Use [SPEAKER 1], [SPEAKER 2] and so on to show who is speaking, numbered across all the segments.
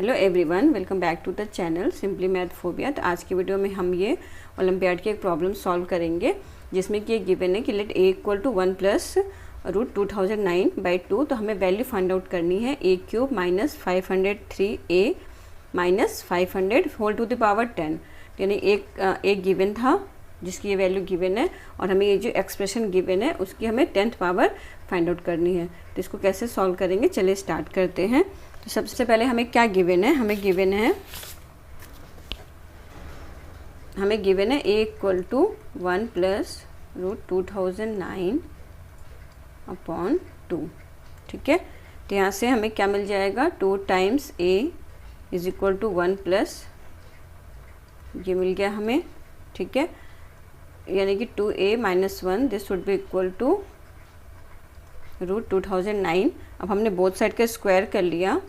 [SPEAKER 1] Hello everyone, welcome back to the channel simply mathphobia. तो आज की वीडियो में हम ये ओलंपियाड की एक प्रॉब्लम सॉल्व करेंगे जिसमें कि ये गिवन है कि let A equal to 1 plus root 2009/2। तो हमें वैल्यू फाइंड आउट करनी है A cube minus 503a minus 500 whole to the power 10। यानी एक गिवन था जिसकी ये वैल्यू गिवन है और हमें ये जो एक्सप्रेशन गिवन है उसकी हमें 10th पावर फाइंड आउट करनी है। तो इसको कैसे सॉल्व करेंगे, चलिए स्टार्ट करते हैं। तो सबसे पहले हमें क्या गिवन है, हमें गिवन है ए इक्वल टू 1 प्लस रूट 2009/2। ठीक है, तो यहाँ से हमें क्या मिल जाएगा, 2 times a is equal to 1 plus ये मिल गया हमें। ठीक है, यानी कि 2a minus 1 this would be equal to root 2009। अब हमने बोथ साइड का स्क्वायर कर लिया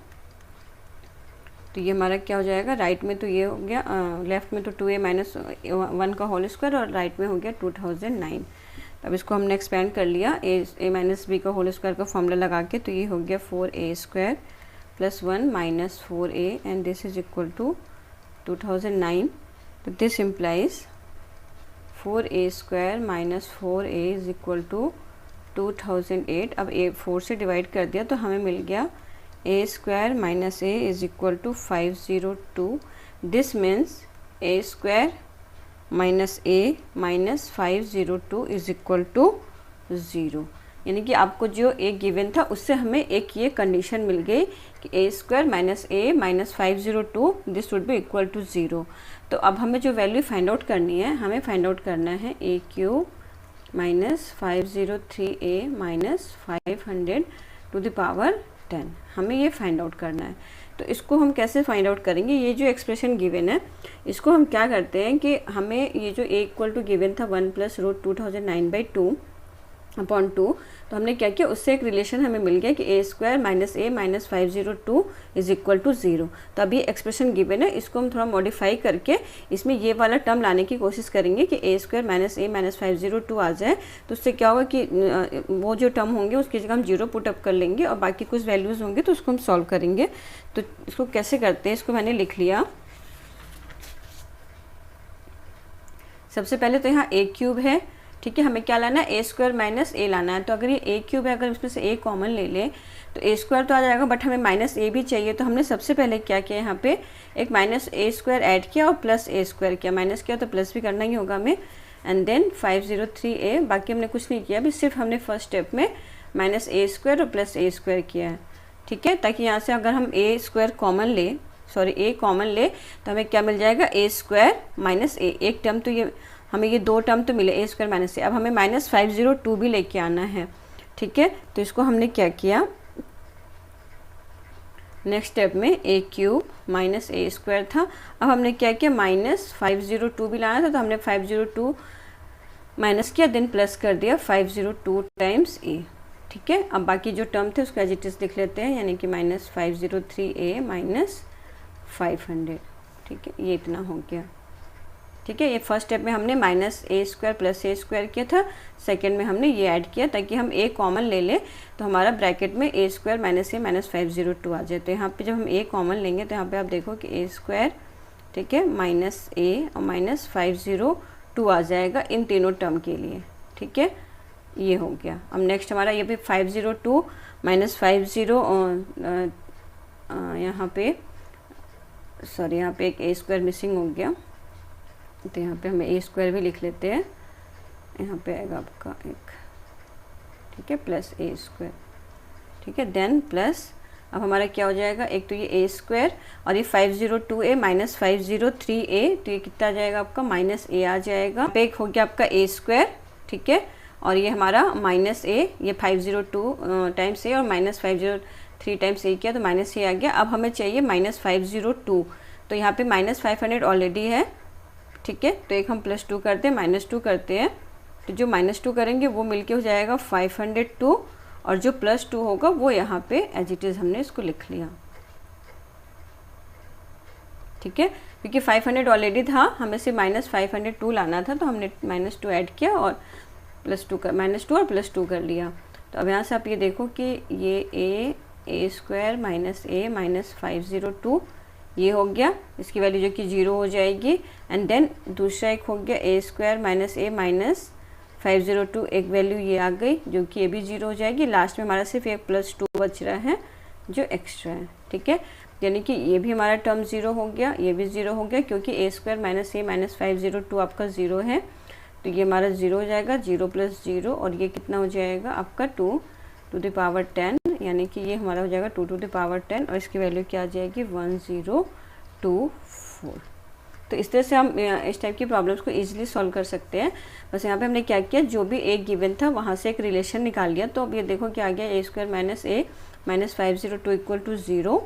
[SPEAKER 1] तो ये हमारा क्या हो जाएगा, राइट में तो ये हो गया, लेफ्ट में तो 2a माइनस 1 का होल स्क्वायर और राइट में हो गया 2009। अब इसको हमने एक्सपेंड कर लिया a माइनस b का होल स्क्वायर का फॉर्मूला लगा के, तो ये हो गया 4a square plus 1 minus 4a and this is equal to 2009। तो this implies 4a square minus 4a is equal to 2008। अब a 4 से डिवाइड कर दिया तो हमें मिल गया a square minus a is equal to 502। This means a square minus a minus 502 is equal to 0। यानी कि आपको जो एक गिवन था उससे हमें एक ये कंडीशन मिल गई कि a square minus a minus 502 this would be equal to 0। तो अब हमें जो वैल्यू फाइंड आउट करनी है, हमें फाइंड आउट करना है a cube minus 503a minus 500 to the power 10। हमें ये फाइंड आउट करना है। तो इसको हम कैसे फाइंड आउट करेंगे, ये जो एक्सप्रेशन गिवन है इसको हम क्या करते हैं कि हमें ये जो a इक्वल टू गिवन था 1 प्लस रूट 2009/2 तो हमने क्या किया, उससे एक रिलेशन हमें मिल गया कि a square minus a minus 502 is equal to 0। तो अभी एक्सप्रेशन गिवन है, इसको हम थोड़ा मॉडिफाई करके इसमें ये वाला टर्म लाने की कोशिश करेंगे कि a square minus a minus 502 आ जाए। तो उससे क्या होगा कि वो जो टर्म होंगे उसकी जगह हम 0 पुटअप कर लेंगे और बाकी कुछ वैल्यूज़ होंगे तो उसको हम सॉल्व करेंगे। तो इसको कैसे करते हैं, इसको मैंने लिख लिया। सबसे पहले तो यहाँ a क्यूब है, ठीक है, हमें क्या लाना है, a स्क्वायर माइनस a लाना है। तो अगर ये a क्यूब है, अगर इसमें से a कॉमन ले लें तो a स्क्वायर तो आ जाएगा, बट हमें माइनस a भी चाहिए। तो हमने सबसे पहले क्या किया, यहाँ पे एक माइनस a स्क्वायर ऐड किया और प्लस a स्क्वायर किया। माइनस किया तो प्लस भी करना ही होगा हमें। एंड देन 503a, बाकी हमने कुछ नहीं किया, अभी सिर्फ हमने फर्स्ट स्टेप में माइनस a स्क्वायर और प्लस a स्क्वायर किया है। ठीक है, ताकि यहाँ से अगर हम a स्क्वायर कॉमन ले, a कॉमन ले तो हमें क्या मिल जाएगा, a स्क्वायर माइनस a। एक टर्म तो ये हमें ये दो टर्म तो मिले, a स्क्वायर माइनस a। अब हमें माइनस 502 भी लेके आना है। ठीक है, तो इसको हमने क्या किया, नेक्स्ट स्टेप में a cube minus a square था। अब हमने क्या किया, माइनस 502 भी लाना था तो हमने 502 माइनस किया, देन प्लस कर दिया 502 टाइम्स a। ठीक है, अब बाकी जो टर्म थे उसको एज इट इज लिख लेते हैं, यानी कि माइनस 503a माइनस 500। ठीक है, ये इतना हो गया। ठीक है, ये फर्स्ट स्टेप में हमने minus a square plus a square किया था, सेकंड में हमने ये ऐड किया ताकि हम a कॉमन ले लें तो हमारा ब्रैकेट में a square minus a minus 502 आ जाए। तो यहाँ पे जब हम a कॉमन लेंगे तो यहाँ पे आप देखो कि a स्क्वायर, ठीक है, माइनस a और माइनस 502 आ जाएगा इन तीनों टर्म के लिए। ठीक है, ये हो गया। अब नेक्स्ट हमारा ये भी 502 माइनस 50 यहाँ पे सॉरी, यहाँ पे एक a स्क्वायर मिसिंग हो गया, तो यहाँ पे हमें a स्क्वायर भी लिख लेते हैं। यहाँ पे आएगा आपका एक, ठीक है, प्लस a स्क्वायर। ठीक है, देन प्लस, अब हमारा क्या हो जाएगा, एक तो ये a स्क्वायर और ये 502a माइनस 503a, तो ये कितना आ जाएगा आपका, माइनस a आ जाएगा। पे एक हो गया आपका a स्क्वायर, ठीक है, और ये हमारा माइनस a, ये 502 टाइम्स a और माइनस 503 टाइम्स a किया तो माइनस a आ गया। अब हमें चाहिए माइनस 502, तो यहाँ पे माइनस 500 ऑलरेडी है। ठीक है, तो एक हम प्लस 2 करते हैं, माइनस 2 करते हैं, तो जो माइनस 2 करेंगे वो मिलके हो जाएगा 502 और जो प्लस 2 होगा वो यहाँ पे एज इट इज़ हमने इसको लिख लिया। ठीक है, क्योंकि 500 ऑलरेडी था, हमें से माइनस 502 लाना था तो हमने माइनस 2 ऐड किया और प्लस 2 कर माइनस 2 और प्लस 2 कर लिया। तो अब यहाँ से आप ये देखो कि ये a square minus a minus 502 ये हो गया, इसकी वैल्यू जो कि 0 हो जाएगी। एंड देन दूसरा एक हो गया A square minus A minus 502, एक वैल्यू ये आ गई जो कि ये भी 0 हो जाएगी। लास्ट में हमारा सिर्फ एक +2 बच रहा है जो एक्स्ट्रा है, ठीक है। यानी कि ये भी हमारा टर्म 0 हो गया, ये भी 0 हो गया, क्योंकि ए स्क्वायर माइनस ए माइनस 502 आपका 0 है, तो ये हमारा 0 हो जाएगा, 0 + 0, और ये कितना हो जाएगा आपका 2 टू द पावर 10, यानी कि ये हमारा हो जाएगा 2 टू द पावर 10, और इसकी वैल्यू क्या आ जाएगी 1024। तो इस तरह से हम इस टाइप की प्रॉब्लम्स को इजीली सॉल्व कर सकते हैं। बस यहाँ पे हमने क्या किया, जो भी एक गिवन था वहाँ से एक रिलेशन निकाल लिया। तो अब ये देखो क्या आ गया, A square minus A minus 502 equal to 0,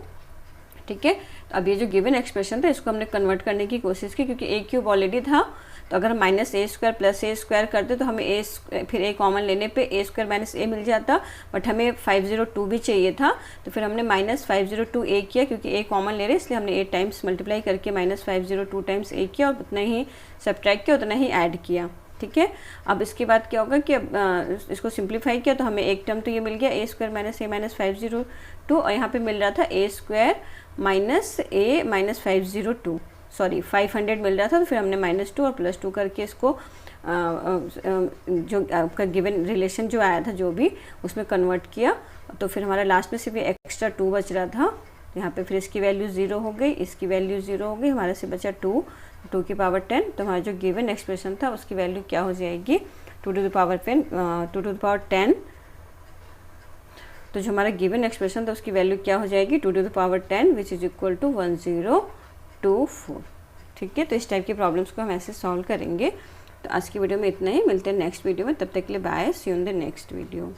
[SPEAKER 1] ठीक है। तो अब ये जो गिवन एक्सप्रेशन था इसको हमने कन्वर्ट करने की कोशिश की, क्योंकि ए क्यूब ऑलरेडी था, तो अगर हम माइनस ए स्क्वायर प्लस ए स्क्वायर करते तो हमें फिर ए कॉमन लेने पे ए स्क्वायर माइनस ए मिल जाता, बट हमें 502 भी चाहिए था, तो फिर हमने माइनस 502 ए किया, क्योंकि ए कॉमन ले रहे इसलिए हमने ए टाइम्स मल्टीप्लाई करके माइनस 502 टाइम्स ए किया, और उतना ही सब्ट्रैक्ट किया, उतना ही ऐड किया, ठीक है। अब इसके बाद क्या होगा कि अब इसको सिंप्लीफाई किया तो हमें एक टर्म तो ये मिल गया A square minus A minus 502, और यहाँ पे मिल रहा था ए square minus A minus 502, sorry 500 मिल रहा था, तो फिर हमने -2 और +2 करके इसको जो आपका गिवन रिलेशन जो आया था जो भी उसमें कन्वर्ट किया, तो फिर हमारा लास्ट में सिर्फ एक्स्ट्रा 2 बच रहा था। यहाँ पे फिर इसकी वैल्यू 0 हो गई, इसकी वैल्यू 0 हो गई, हमारे से बचा 2 की पावर 10। तो हमारा जो गिवन एक्सप्रेशन था उसकी वैल्यू क्या हो जाएगी 2 टू द पावर 10। तो जो हमारा गिवन एक्सप्रेशन था उसकी वैल्यू क्या हो जाएगी 2 to the power 10 which is equal to 1024, ठीक है। तो इस टाइप की प्रॉब्लम्स को हम ऐसे सॉल्व करेंगे। तो आज की वीडियो में इतना ही, मिलते हैं नेक्स्ट वीडियो में, तब तक के लिए bye, see you in the next video.